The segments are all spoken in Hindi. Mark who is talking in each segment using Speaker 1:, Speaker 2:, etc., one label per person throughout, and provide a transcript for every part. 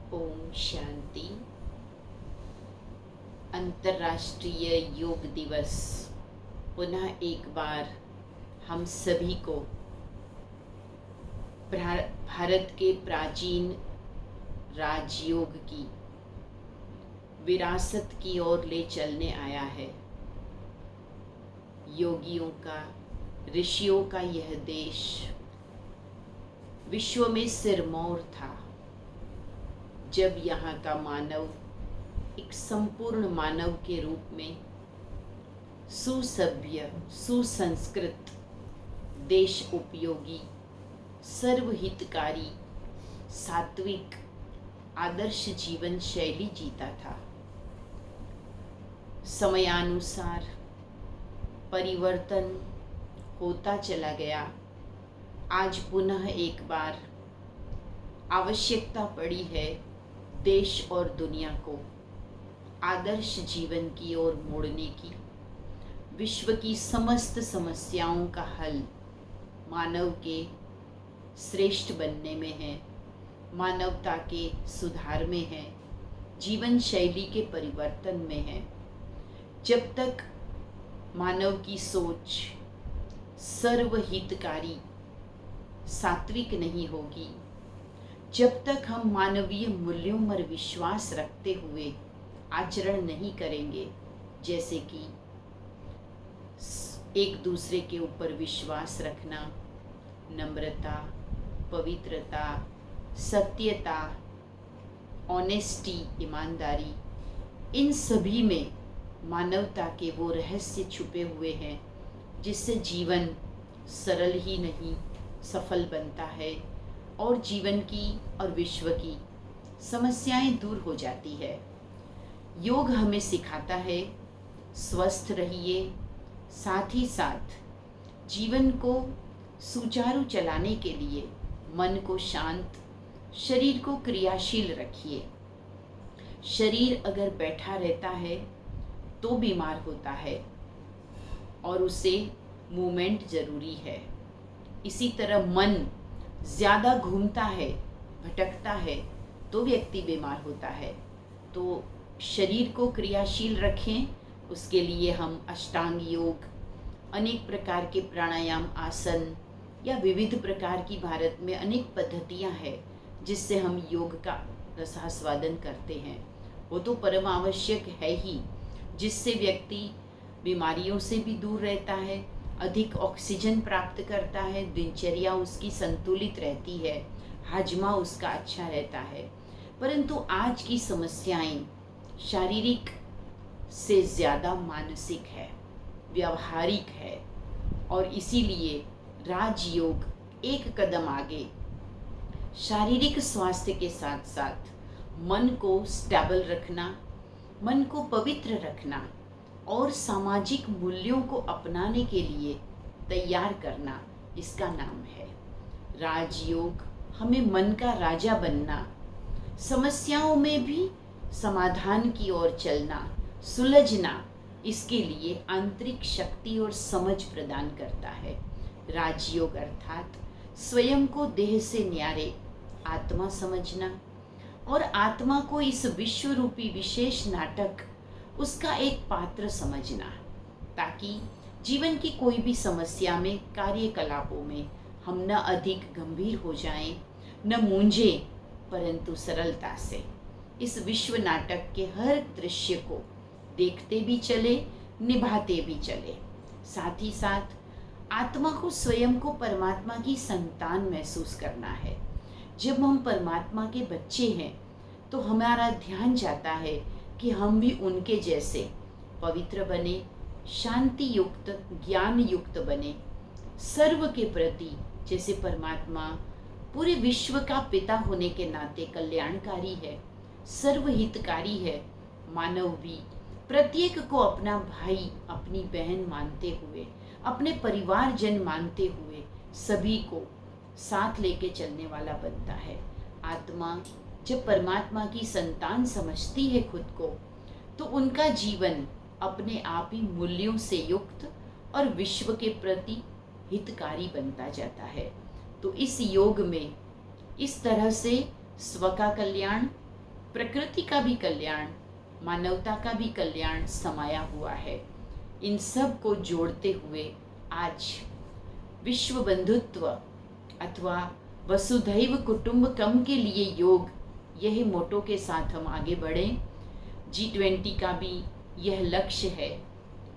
Speaker 1: ओम शांति। अंतर्राष्ट्रीय योग दिवस पुनः एक बार हम सभी को भारत के प्राचीन राजयोग की विरासत की ओर ले चलने आया है। योगियों का, ऋषियों का यह देश विश्व में सिरमौर था, जब यहाँ का मानव एक संपूर्ण मानव के रूप में सुसभ्य, सुसंस्कृत, देश उपयोगी, सर्वहितकारी, सात्विक, आदर्श जीवन शैली जीता था। समयानुसार परिवर्तन होता चला गया। आज पुनः एक बार आवश्यकता पड़ी है देश और दुनिया को आदर्श जीवन की ओर मोड़ने की। विश्व की समस्त समस्याओं का हल मानव के श्रेष्ठ बनने में है, मानवता के सुधार में है, जीवन शैली के परिवर्तन में है। जब तक मानव की सोच सर्वहितकारी, सात्विक नहीं होगी, जब तक हम मानवीय मूल्यों पर विश्वास रखते हुए आचरण नहीं करेंगे, जैसे कि एक दूसरे के ऊपर विश्वास रखना, नम्रता, पवित्रता, सत्यता, ऑनेस्टी, ईमानदारी, इन सभी में मानवता के वो रहस्य छुपे हुए हैं जिससे जीवन सरल ही नहीं सफल बनता है और जीवन की और विश्व की समस्याएं दूर हो जाती है। योग हमें सिखाता है स्वस्थ रहिए, साथ ही साथ जीवन को सुचारू चलाने के लिए मन को शांत, शरीर को क्रियाशील रखिए। शरीर अगर बैठा रहता है तो बीमार होता है और उसे मूवमेंट ज़रूरी है। इसी तरह मन ज़्यादा घूमता है, भटकता है तो व्यक्ति बीमार होता है। तो शरीर को क्रियाशील रखें, उसके लिए हम अष्टांग योग, अनेक प्रकार के प्राणायाम, आसन या विविध प्रकार की भारत में अनेक पद्धतियां हैं जिससे हम योग का रसास्वादन करते हैं। वो तो परम आवश्यक है ही, जिससे व्यक्ति बीमारियों से भी दूर रहता है, अधिक ऑक्सीजन प्राप्त करता है, दिनचर्या उसकी संतुलित रहती है, हाजमा उसका अच्छा रहता है। परंतु आज की समस्याएं शारीरिक से ज़्यादा मानसिक है, व्यवहारिक है, और इसीलिए राजयोग एक कदम आगे शारीरिक स्वास्थ्य के साथ साथ मन को स्टेबल रखना, मन को पवित्र रखना और सामाजिक मूल्यों को अपनाने के लिए तैयार करना, इसका नाम है राजयोग। हमें मन का राजा बनना, समस्याओं में भी समाधान की ओर चलना, सुलझना, इसके लिए आंतरिक शक्ति और समझ प्रदान करता है। राजयोग अर्थात स्वयं को देह से न्यारे आत्मा समझना और आत्मा को इस विश्व रूपी विशेष नाटक, उसका एक पात्र समझना, ताकि जीवन की कोई भी समस्या में, कार्यकलापों में हम न अधिक गंभीर हो जाएं, न मूंझें, परंतु सरलता से इस विश्व नाटक के हर दृश्य को देखते भी चले, निभाते भी चले। साथ ही साथ आत्मा को, स्वयं को परमात्मा की संतान महसूस करना है। जब हम परमात्मा के बच्चे हैं तो हमारा ध्यान जाता है कि हम भी उनके जैसे पवित्र बने, शांति युक्त, ज्ञान युक्त बने, सर्व के प्रति, जैसे परमात्मा पूरे विश्व का पिता होने के नाते कल्याणकारी है, सर्वहितकारी है। मानव भी प्रत्येक को अपना भाई, अपनी बहन मानते हुए, अपने परिवारजन मानते हुए सभी को साथ लेके चलने वाला बनता है। आत्मा जब परमात्मा की संतान समझती है खुद को, तो उनका जीवन अपने आप ही मूल्यों से युक्त और विश्व के प्रति हितकारी बनता जाता है। तो इस योग में इस तरह से स्व का कल्याण, प्रकृति का भी कल्याण, मानवता का भी कल्याण समाया हुआ है। इन सब को जोड़ते हुए आज विश्व बंधुत्व अथवा वसुधैव कुटुंबकम के लिए योग, यह मोटो के साथ हम आगे बढ़ें। G20 का भी यह लक्ष्य है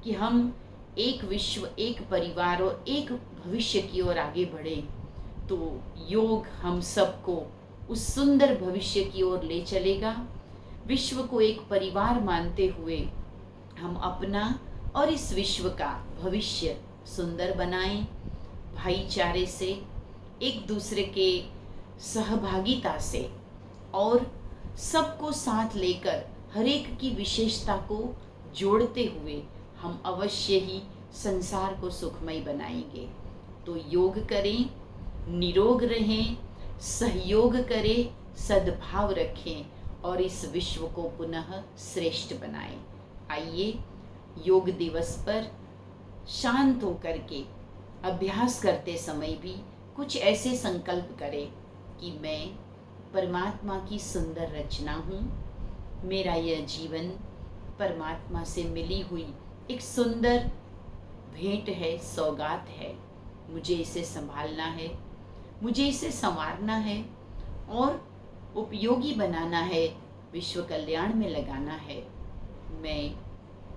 Speaker 1: कि हम एक विश्व, एक परिवार और एक भविष्य की ओर आगे बढ़ें। तो योग हम सबको उस सुंदर भविष्य की ओर ले चलेगा। विश्व को एक परिवार मानते हुए हम अपना और इस विश्व का भविष्य सुंदर बनाएं। भाईचारे से, एक दूसरे के सहभागिता से और सबको साथ लेकर हर एक की विशेषता को जोड़ते हुए हम अवश्य ही संसार को सुखमय बनाएंगे। तो योग करें, निरोग रहें, सहयोग करें, सद्भाव रखें और इस विश्व को पुनः श्रेष्ठ बनाएं। आइए योग दिवस पर शांत होकर के अभ्यास करते समय भी कुछ ऐसे संकल्प करें कि मैं परमात्मा की सुंदर रचना हूँ, मेरा यह जीवन परमात्मा से मिली हुई एक सुंदर भेंट है, सौगात है। मुझे इसे संभालना है, मुझे इसे संवारना है और उपयोगी बनाना है, विश्व कल्याण में लगाना है। मैं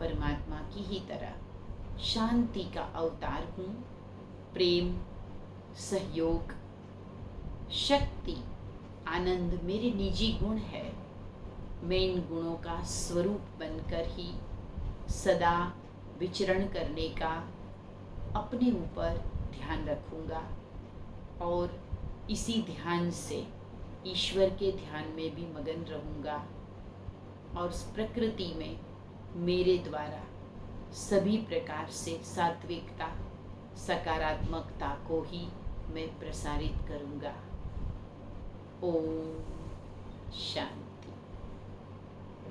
Speaker 1: परमात्मा की ही तरह शांति का अवतार हूँ। प्रेम, सहयोग, शक्ति, आनंद मेरे निजी गुण है। मैं इन गुणों का स्वरूप बनकर ही सदा विचरण करने का अपने ऊपर ध्यान रखूँगा और इसी ध्यान से ईश्वर के ध्यान में भी मगन रहूँगा और प्रकृति में मेरे द्वारा सभी प्रकार से सात्विकता, सकारात्मकता को ही मैं प्रसारित करूँगा। ओम शांति।